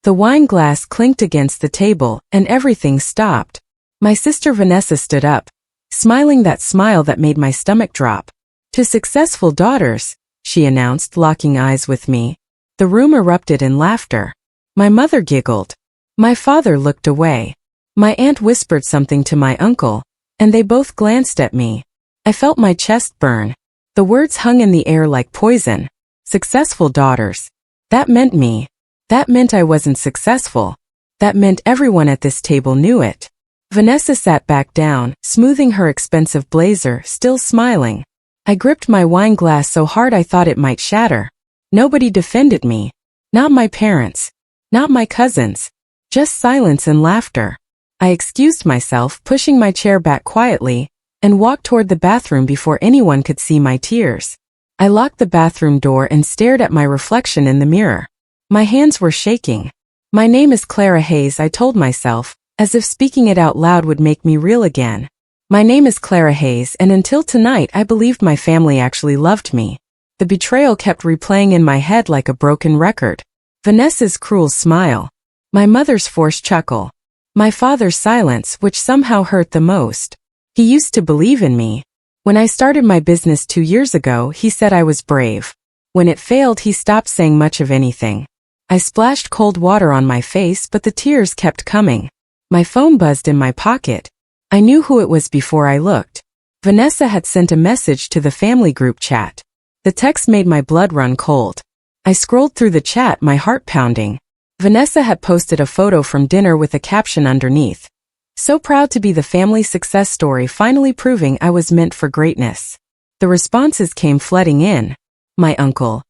The wine glass clinked against the table, and everything stopped. My sister Vanessa stood up, smiling that smile that made my stomach drop. "To successful daughters," she announced, locking eyes with me. The room erupted in laughter. My mother giggled. My father looked away. My aunt whispered something to my uncle, and they both glanced at me. I felt my chest burn. The words hung in the air like poison. Successful daughters. That meant me. That meant I wasn't successful. That meant everyone at this table knew it. Vanessa sat back down, smoothing her expensive blazer, still smiling. I gripped my wine glass so hard I thought it might shatter. Nobody defended me. Not my parents. Not my cousins. Just silence and laughter. I excused myself, pushing my chair back quietly, and walked toward the bathroom before anyone could see my tears. I locked the bathroom door and stared at my reflection in the mirror. My hands were shaking. "My name is Clara Hayes," I told myself, as if speaking it out loud would make me real again. My name is Clara Hayes, and until tonight I believed my family actually loved me. The betrayal kept replaying in my head like a broken record. Vanessa's cruel smile. My mother's forced chuckle. My father's silence, which somehow hurt the most. He used to believe in me. When I started my business 2 years ago, he said I was brave. When it failed, he stopped saying much of anything. I splashed cold water on my face, but the tears kept coming. My phone buzzed in my pocket. I knew who it was before I looked. Vanessa had sent a message to the family group chat. The text made my blood run cold. I scrolled through the chat, my heart pounding. Vanessa had posted a photo from dinner with a caption underneath. "So proud to be the family success story, finally proving I was meant for greatness." The responses came flooding in. My uncle.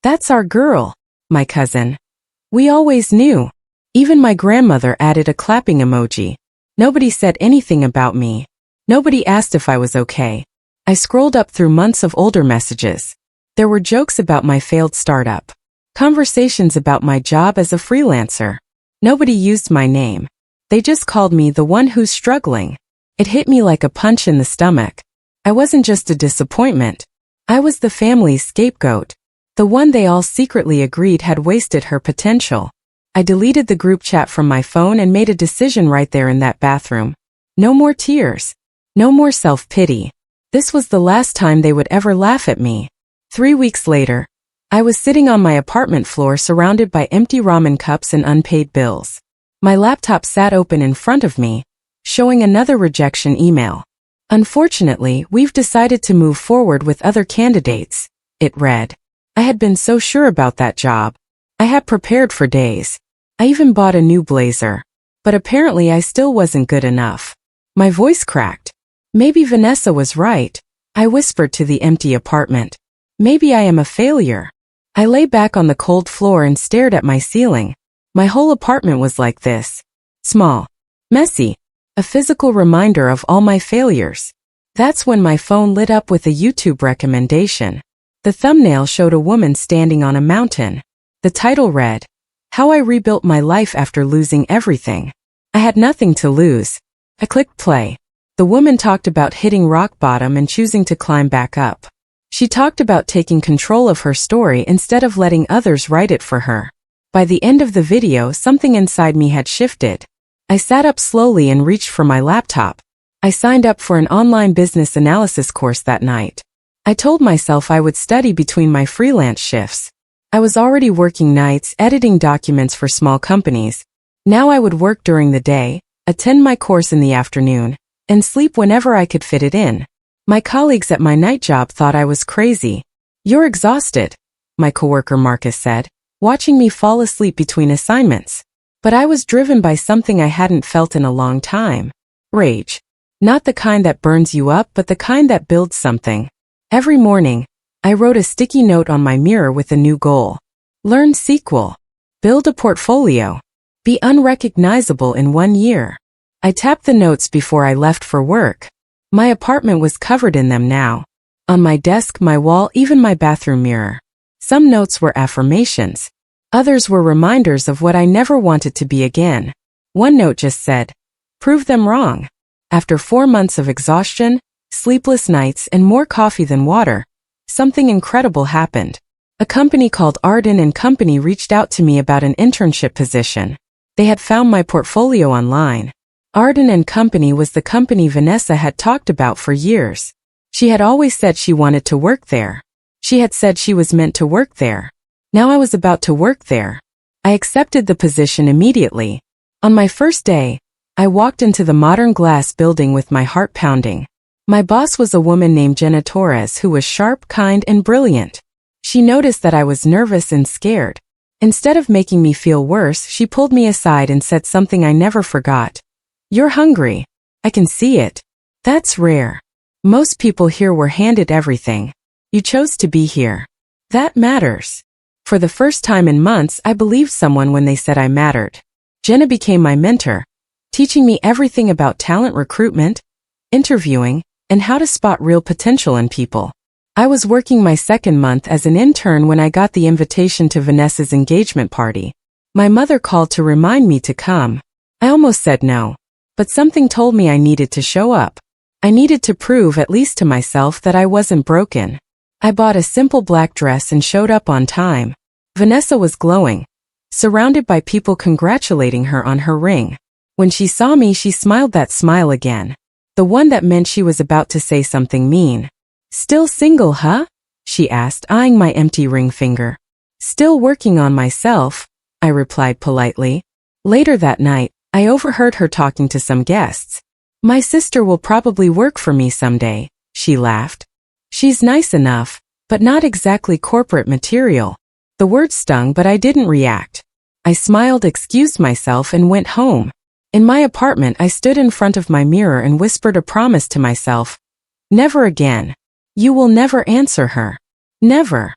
"That's our girl." My cousin. "We always knew." Even my grandmother added a clapping emoji. Nobody said anything about me. Nobody asked if I was okay. I scrolled up through months of older messages. There were jokes about my failed startup. Conversations about my job as a freelancer. Nobody used my name. They just called me the one who's struggling. It hit me like a punch in the stomach. I wasn't just a disappointment. I was the family's scapegoat. The one they all secretly agreed had wasted her potential. I deleted the group chat from my phone and made a decision right there in that bathroom. No more tears. No more self-pity. This was the last time they would ever laugh at me. 3 weeks later, I was sitting on my apartment floor surrounded by empty ramen cups and unpaid bills. My laptop sat open in front of me, showing another rejection email. "Unfortunately, we've decided to move forward with other candidates," it read. I had been so sure about that job. I had prepared for days. I even bought a new blazer. But apparently I still wasn't good enough. My voice cracked. Maybe Vanessa was right. I whispered to the empty apartment. Maybe I am a failure. I lay back on the cold floor and stared at my ceiling. My whole apartment was like this. Small. Messy. A physical reminder of all my failures. That's when my phone lit up with a YouTube recommendation. The thumbnail showed a woman standing on a mountain. The title read, "How I Rebuilt My Life After Losing Everything." I had nothing to lose. I clicked play. The woman talked about hitting rock bottom and choosing to climb back up. She talked about taking control of her story instead of letting others write it for her. By the end of the video, something inside me had shifted. I sat up slowly and reached for my laptop. I signed up for an online business analysis course that night. I told myself I would study between my freelance shifts. I was already working nights, editing documents for small companies. Now I would work during the day, attend my course in the afternoon, and sleep whenever I could fit it in. My colleagues at my night job thought I was crazy. "You're exhausted," my coworker Marcus said, watching me fall asleep between assignments. But I was driven by something I hadn't felt in a long time. Rage. Not the kind that burns you up, but the kind that builds something. Every morning, I wrote a sticky note on my mirror with a new goal. Learn SQL. Build a portfolio. Be unrecognizable in 1 year. I tapped the notes before I left for work. My apartment was covered in them now. On my desk, my wall, even my bathroom mirror. Some notes were affirmations. Others were reminders of what I never wanted to be again. One note just said, "Prove them wrong." After 4 months of exhaustion, sleepless nights, and more coffee than water, something incredible happened. A company called Arden and Company reached out to me about an internship position. They had found my portfolio online. Arden and Company was the company Vanessa had talked about for years. She had always said she wanted to work there. She had said she was meant to work there. Now I was about to work there. I accepted the position immediately. On my first day, I walked into the modern glass building with my heart pounding. My boss was a woman named Jenna Torres who was sharp, kind, and brilliant. She noticed that I was nervous and scared. Instead of making me feel worse, she pulled me aside and said something I never forgot. "You're hungry. I can see it. That's rare. Most people here were handed everything. You chose to be here. That matters." For the first time in months, I believed someone when they said I mattered. Jenna became my mentor, teaching me everything about talent recruitment, interviewing, and how to spot real potential in people. I was working my second month as an intern when I got the invitation to Vanessa's engagement party. My mother called to remind me to come. I almost said no, but something told me I needed to show up. I needed to prove, at least to myself, that I wasn't broken. I bought a simple black dress and showed up on time. Vanessa was glowing, surrounded by people congratulating her on her ring. When she saw me, she smiled that smile again. The one that meant she was about to say something mean. "Still single, huh?" she asked, eyeing my empty ring finger. "Still working on myself," I replied politely. Later that night, I overheard her talking to some guests. "My sister will probably work for me someday," she laughed. "She's nice enough, but not exactly corporate material." The words stung, but I didn't react. I smiled, excused myself, and went home. In my apartment, I stood in front of my mirror and whispered a promise to myself. Never again. You will never answer her. Never.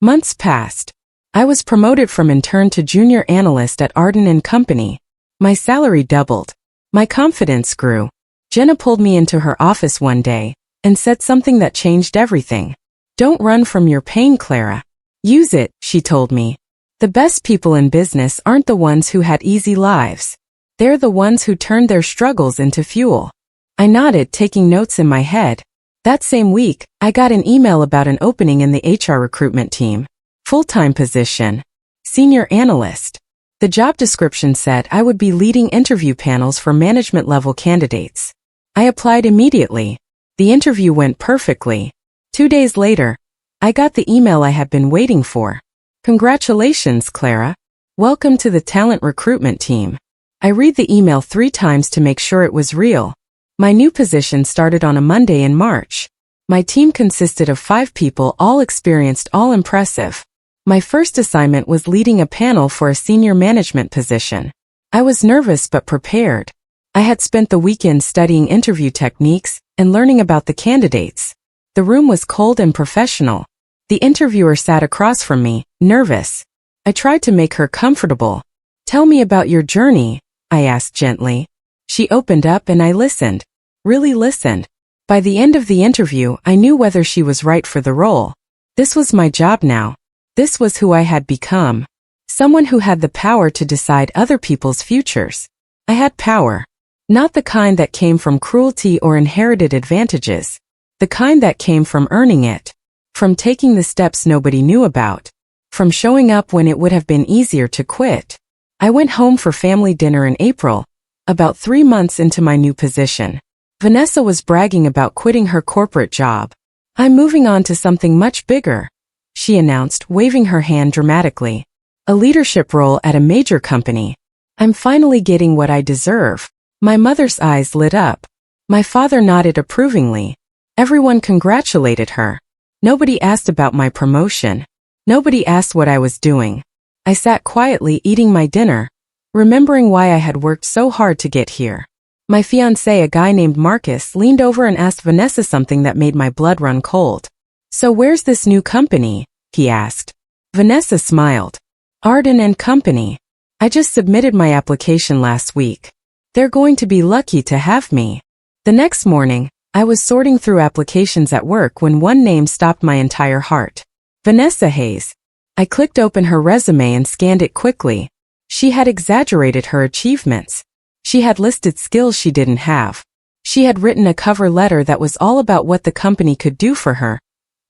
Months passed. I was promoted from intern to junior analyst at Arden and Company. My salary doubled. My confidence grew. Jenna pulled me into her office one day and said something that changed everything. "Don't run from your pain, Clara. Use it," she told me. "The best people in business aren't the ones who had easy lives. They're the ones who turned their struggles into fuel." I nodded, taking notes in my head. That same week, I got an email about an opening in the HR recruitment team. Full-time position. Senior analyst. The job description said I would be leading interview panels for management-level candidates. I applied immediately. The interview went perfectly. 2 days later, I got the email I had been waiting for. "Congratulations, Clara. Welcome to the talent recruitment team." I read the email 3 times to make sure it was real. My new position started on a Monday in March. My team consisted of 5 people, all experienced, all impressive. My first assignment was leading a panel for a senior management position. I was nervous but prepared. I had spent the weekend studying interview techniques and learning about the candidates. The room was cold and professional. The interviewer sat across from me, nervous. I tried to make her comfortable. "Tell me about your journey," I asked gently. She opened up and I listened. Really listened. By the end of the interview, I knew whether she was right for the role. This was my job now. This was who I had become. Someone who had the power to decide other people's futures. I had power. Not the kind that came from cruelty or inherited advantages. The kind that came from earning it. From taking the steps nobody knew about. From showing up when it would have been easier to quit. I went home for family dinner in April, about 3 months into my new position. Vanessa was bragging about quitting her corporate job. "I'm moving on to something much bigger," she announced, waving her hand dramatically. "A leadership role at a major company. I'm finally getting what I deserve." My mother's eyes lit up. My father nodded approvingly. Everyone congratulated her. Nobody asked about my promotion. Nobody asked what I was doing. I sat quietly eating my dinner, remembering why I had worked so hard to get here. My fiancé, a guy named Marcus, leaned over and asked Vanessa something that made my blood run cold. "So where's this new company?" he asked. Vanessa smiled. "Arden and Company. I just submitted my application last week. They're going to be lucky to have me." The next morning, I was sorting through applications at work when one name stopped my entire heart. Vanessa Hayes. I clicked open her resume and scanned it quickly. She had exaggerated her achievements. She had listed skills she didn't have. She had written a cover letter that was all about what the company could do for her,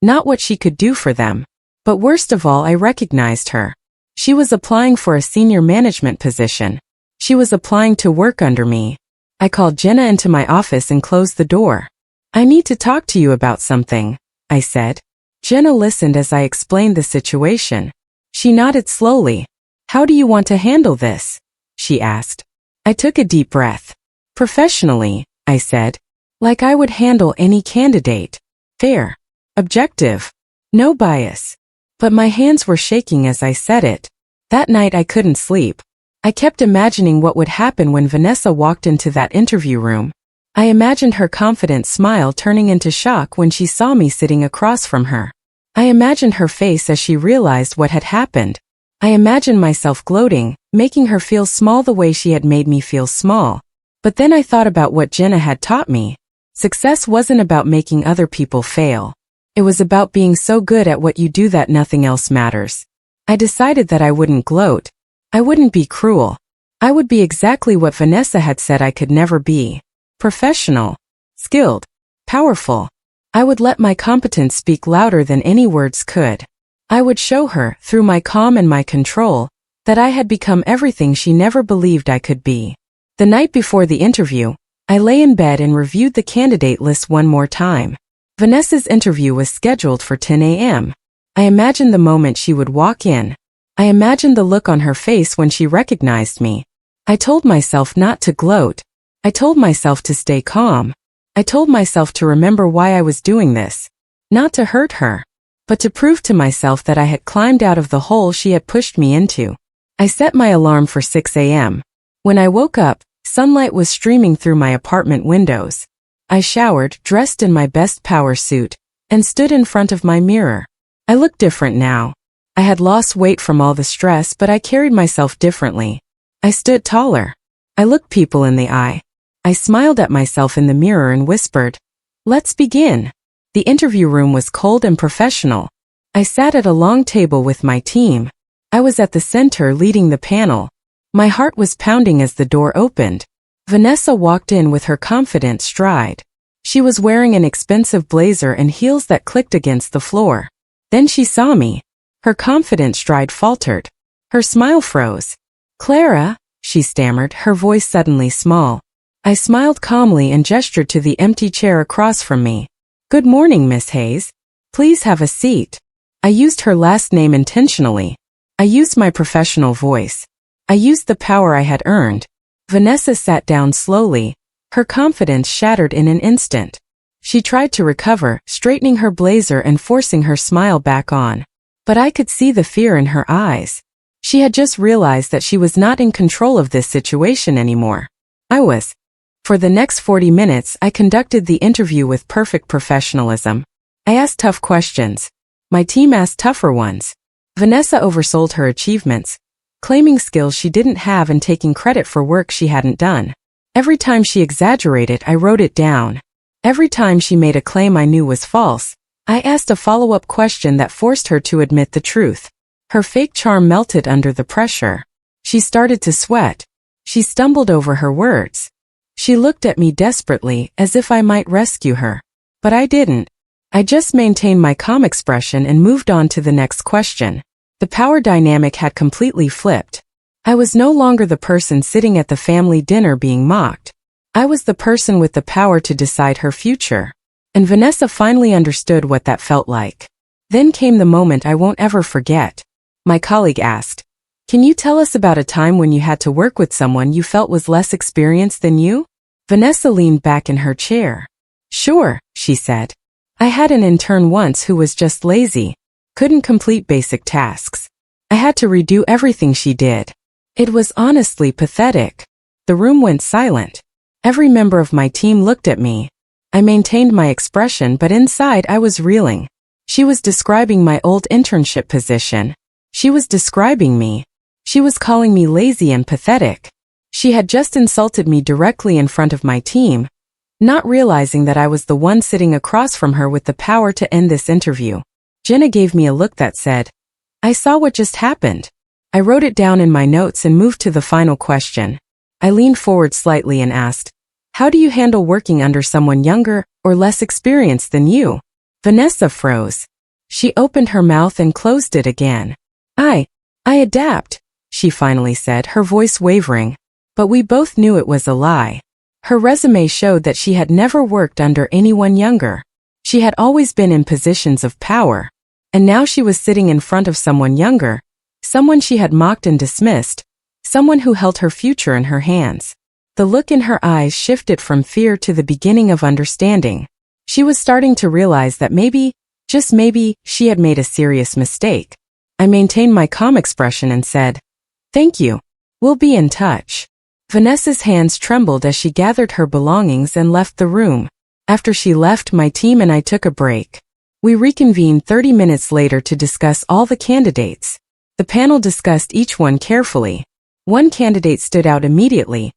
not what she could do for them. But worst of all, I recognized her. She was applying for a senior management position. She was applying to work under me. I called Jenna into my office and closed the door. "I need to talk to you about something," I said. Jenna listened as I explained the situation. She nodded slowly. "How do you want to handle this?" she asked. I took a deep breath. "Professionally," I said. "Like I would handle any candidate. Fair. Objective. No bias." But my hands were shaking as I said it. That night I couldn't sleep. I kept imagining what would happen when Vanessa walked into that interview room. I imagined her confident smile turning into shock when she saw me sitting across from her. I imagined her face as she realized what had happened. I imagined myself gloating, making her feel small the way she had made me feel small. But then I thought about what Jenna had taught me. Success wasn't about making other people fail. It was about being so good at what you do that nothing else matters. I decided that I wouldn't gloat. I wouldn't be cruel. I would be exactly what Vanessa had said I could never be. Professional. Skilled. Powerful. I would let my competence speak louder than any words could. I would show her, through my calm and my control, that I had become everything she never believed I could be. The night before the interview, I lay in bed and reviewed the candidate list one more time. Vanessa's interview was scheduled for 10 a.m. I imagined the moment she would walk in. I imagined the look on her face when she recognized me. I told myself not to gloat. I told myself to stay calm. I told myself to remember why I was doing this. Not to hurt her, but to prove to myself that I had climbed out of the hole she had pushed me into. I set my alarm for 6 a.m. When I woke up, sunlight was streaming through my apartment windows. I showered, dressed in my best power suit, and stood in front of my mirror. I looked different now. I had lost weight from all the stress, but I carried myself differently. I stood taller. I looked people in the eye. I smiled at myself in the mirror and whispered, "Let's begin." The interview room was cold and professional. I sat at a long table with my team. I was at the center leading the panel. My heart was pounding as the door opened. Vanessa walked in with her confident stride. She was wearing an expensive blazer and heels that clicked against the floor. Then she saw me. Her confident stride faltered. Her smile froze. "Clara," she stammered, her voice suddenly small. I smiled calmly and gestured to the empty chair across from me. "Good morning, Miss Hayes. Please have a seat." I used her last name intentionally. I used my professional voice. I used the power I had earned. Vanessa sat down slowly. Her confidence shattered in an instant. She tried to recover, straightening her blazer and forcing her smile back on. But I could see the fear in her eyes. She had just realized that she was not in control of this situation anymore. I was. For the next 40 minutes, I conducted the interview with perfect professionalism. I asked tough questions. My team asked tougher ones. Vanessa oversold her achievements, claiming skills she didn't have and taking credit for work she hadn't done. Every time she exaggerated, I wrote it down. Every time she made a claim I knew was false, I asked a follow-up question that forced her to admit the truth. Her fake charm melted under the pressure. She started to sweat. She stumbled over her words. She looked at me desperately, as if I might rescue her. But I didn't. I just maintained my calm expression and moved on to the next question. The power dynamic had completely flipped. I was no longer the person sitting at the family dinner being mocked. I was the person with the power to decide her future. And Vanessa finally understood what that felt like. Then came the moment I won't ever forget. My colleague asked, "Can you tell us about a time when you had to work with someone you felt was less experienced than you?" Vanessa leaned back in her chair. "Sure," she said. "I had an intern once who was just lazy. Couldn't complete basic tasks. I had to redo everything she did. It was honestly pathetic." The room went silent. Every member of my team looked at me. I maintained my expression, but inside I was reeling. She was describing my old internship position. She was describing me. She was calling me lazy and pathetic. She had just insulted me directly in front of my team, not realizing that I was the one sitting across from her with the power to end this interview. Jenna gave me a look that said, "I saw what just happened." I wrote it down in my notes and moved to the final question. I leaned forward slightly and asked, "How do you handle working under someone younger or less experienced than you?" Vanessa froze. She opened her mouth and closed it again. I adapt, she finally said, her voice wavering. But we both knew it was a lie. Her resume showed that she had never worked under anyone younger. She had always been in positions of power. And now she was sitting in front of someone younger, someone she had mocked and dismissed, someone who held her future in her hands. The look in her eyes shifted from fear to the beginning of understanding. She was starting to realize that maybe, just maybe, she had made a serious mistake. I maintained my calm expression and said, "Thank you. We'll be in touch." Vanessa's hands trembled as she gathered her belongings and left the room. After she left, my team and I took a break. We reconvened 30 minutes later to discuss all the candidates. The panel discussed each one carefully. One candidate stood out immediately.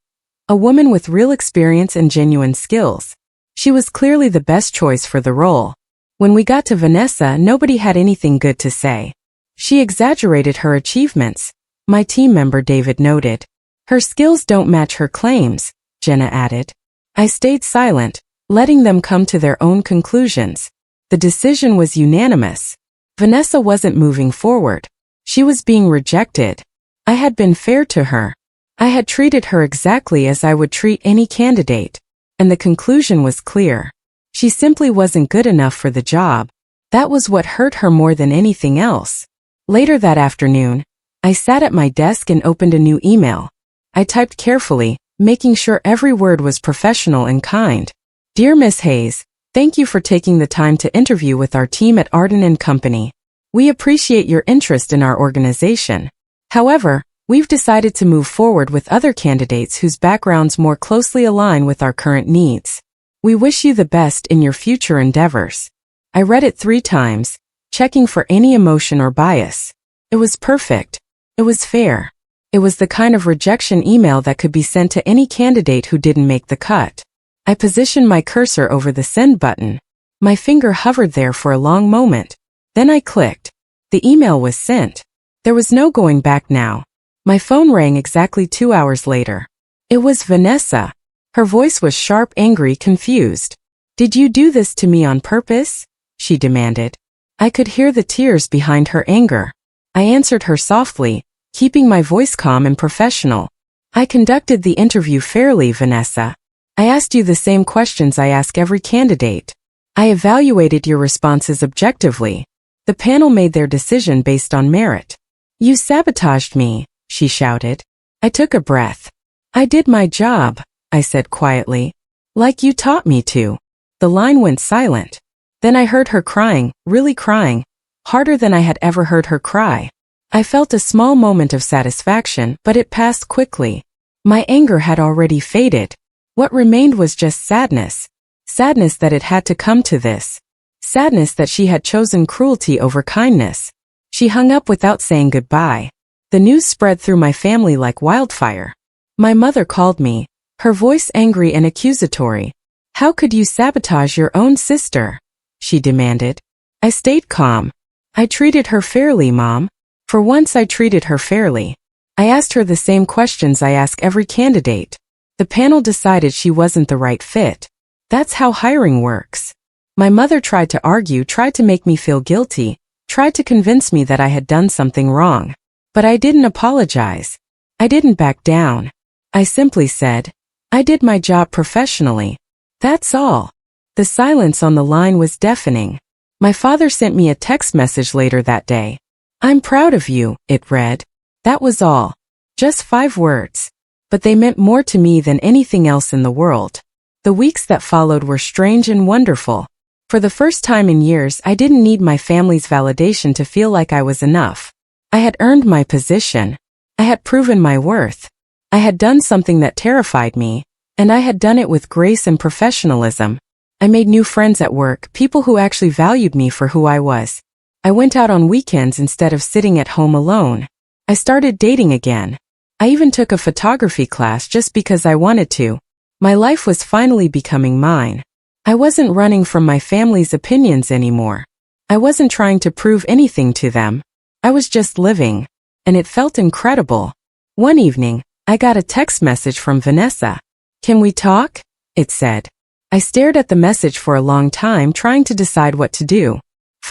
A woman with real experience and genuine skills. She was clearly the best choice for the role. When we got to Vanessa, nobody had anything good to say. She exaggerated her achievements, my team member David noted. Her skills don't match her claims, Jenna added. I stayed silent, letting them come to their own conclusions. The decision was unanimous. Vanessa wasn't moving forward. She was being rejected. I had been fair to her. I had treated her exactly as I would treat any candidate. And the conclusion was clear. She simply wasn't good enough for the job. That was what hurt her more than anything else. Later that afternoon, I sat at my desk and opened a new email. I typed carefully, making sure every word was professional and kind. Dear Miss Hayes, thank you for taking the time to interview with our team at Arden & Company. We appreciate your interest in our organization. However, we've decided to move forward with other candidates whose backgrounds more closely align with our current needs. We wish you the best in your future endeavors. I read it 3 times, checking for any emotion or bias. It was perfect. It was fair. It was the kind of rejection email that could be sent to any candidate who didn't make the cut. I positioned my cursor over the send button. My finger hovered there for a long moment. Then I clicked. The email was sent. There was no going back now. My phone rang exactly 2 hours later. It was Vanessa. Her voice was sharp, angry, confused. Did you do this to me on purpose? She demanded. I could hear the tears behind her anger. I answered her softly, keeping my voice calm and professional. I conducted the interview fairly, Vanessa. I asked you the same questions I ask every candidate. I evaluated your responses objectively. The panel made their decision based on merit. You sabotaged me, she shouted. I took a breath. I did my job, I said quietly. Like you taught me to. The line went silent. Then I heard her crying, really crying, harder than I had ever heard her cry. I felt a small moment of satisfaction, but it passed quickly. My anger had already faded. What remained was just sadness. Sadness that it had to come to this. Sadness that she had chosen cruelty over kindness. She hung up without saying goodbye. The news spread through my family like wildfire. My mother called me, her voice angry and accusatory. How could you sabotage your own sister? She demanded. I stayed calm. I treated her fairly, Mom. For once I treated her fairly. I asked her the same questions I ask every candidate. The panel decided she wasn't the right fit. That's how hiring works. My mother tried to argue, tried to make me feel guilty, tried to convince me that I had done something wrong. But I didn't apologize. I didn't back down. I simply said, I did my job professionally. That's all. The silence on the line was deafening. My father sent me a text message later that day. I'm proud of you, it read. That was all. Just 5 words. But they meant more to me than anything else in the world. The weeks that followed were strange and wonderful. For the first time in years, I didn't need my family's validation to feel like I was enough. I had earned my position. I had proven my worth. I had done something that terrified me, and I had done it with grace and professionalism. I made new friends at work, people who actually valued me for who I was. I went out on weekends instead of sitting at home alone. I started dating again. I even took a photography class just because I wanted to. My life was finally becoming mine. I wasn't running from my family's opinions anymore. I wasn't trying to prove anything to them. I was just living. And it felt incredible. One evening, I got a text message from Vanessa. Can we talk? It said. I stared at the message for a long time, trying to decide what to do.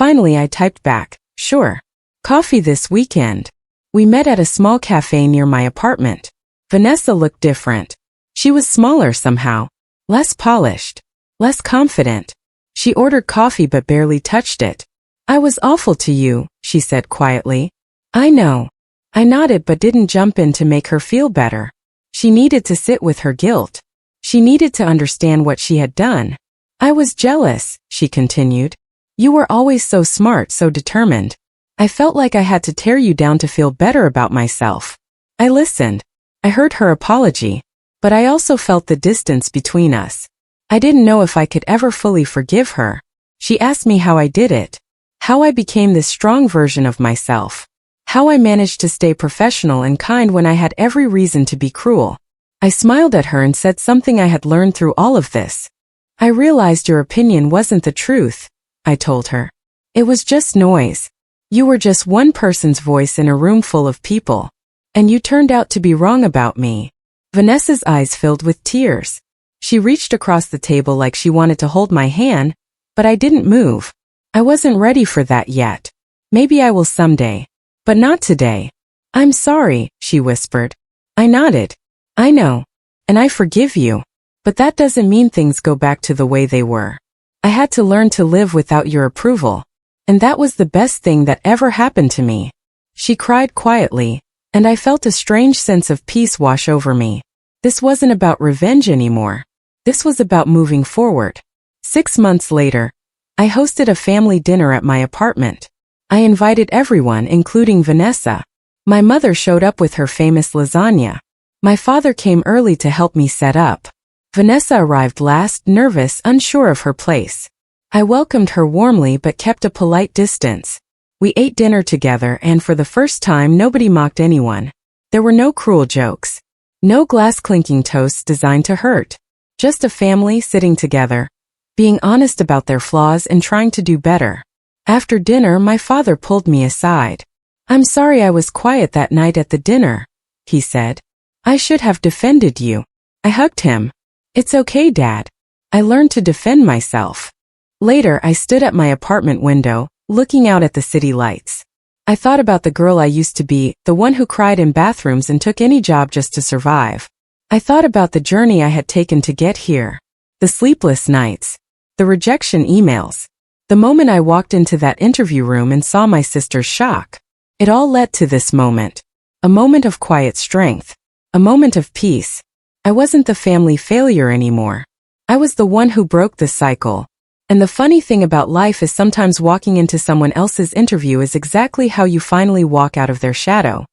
Finally, I typed back, "Sure. Coffee this weekend." We met at a small cafe near my apartment. Vanessa looked different. She was smaller somehow, less polished, less confident. She ordered coffee but barely touched it. "I was awful to you," she said quietly. "I know." I nodded but didn't jump in to make her feel better. She needed to sit with her guilt. She needed to understand what she had done. "I was jealous," she continued. "You were always so smart, so determined. I felt like I had to tear you down to feel better about myself." I listened. I heard her apology, but I also felt the distance between us. I didn't know if I could ever fully forgive her. She asked me how I did it, how I became this strong version of myself, how I managed to stay professional and kind when I had every reason to be cruel. I smiled at her and said something I had learned through all of this. "I realized your opinion wasn't the truth," I told her. "It was just noise. You were just one person's voice in a room full of people. And you turned out to be wrong about me." Vanessa's eyes filled with tears. She reached across the table like she wanted to hold my hand, but I didn't move. I wasn't ready for that yet. "Maybe I will someday. But not today." "I'm sorry," she whispered. I nodded. "I know. And I forgive you. But that doesn't mean things go back to the way they were. I had to learn to live without your approval. And that was the best thing that ever happened to me." She cried quietly, and I felt a strange sense of peace wash over me. This wasn't about revenge anymore. This was about moving forward. 6 months later, I hosted a family dinner at my apartment. I invited everyone, including Vanessa. My mother showed up with her famous lasagna. My father came early to help me set up. Vanessa arrived last, nervous, unsure of her place. I welcomed her warmly but kept a polite distance. We ate dinner together, and for the first time nobody mocked anyone. There were no cruel jokes. No glass-clinking toasts designed to hurt. Just a family sitting together, being honest about their flaws and trying to do better. After dinner, my father pulled me aside. "I'm sorry I was quiet that night at the dinner," he said. "I should have defended you." I hugged him. "It's okay, Dad. I learned to defend myself." Later, I stood at my apartment window, looking out at the city lights. I thought about the girl I used to be, the one who cried in bathrooms and took any job just to survive. I thought about the journey I had taken to get here. The sleepless nights. The rejection emails. The moment I walked into that interview room and saw my sister's shock. It all led to this moment. A moment of quiet strength. A moment of peace. I wasn't the family failure anymore. I was the one who broke the cycle. And the funny thing about life is sometimes walking into someone else's interview is exactly how you finally walk out of their shadow.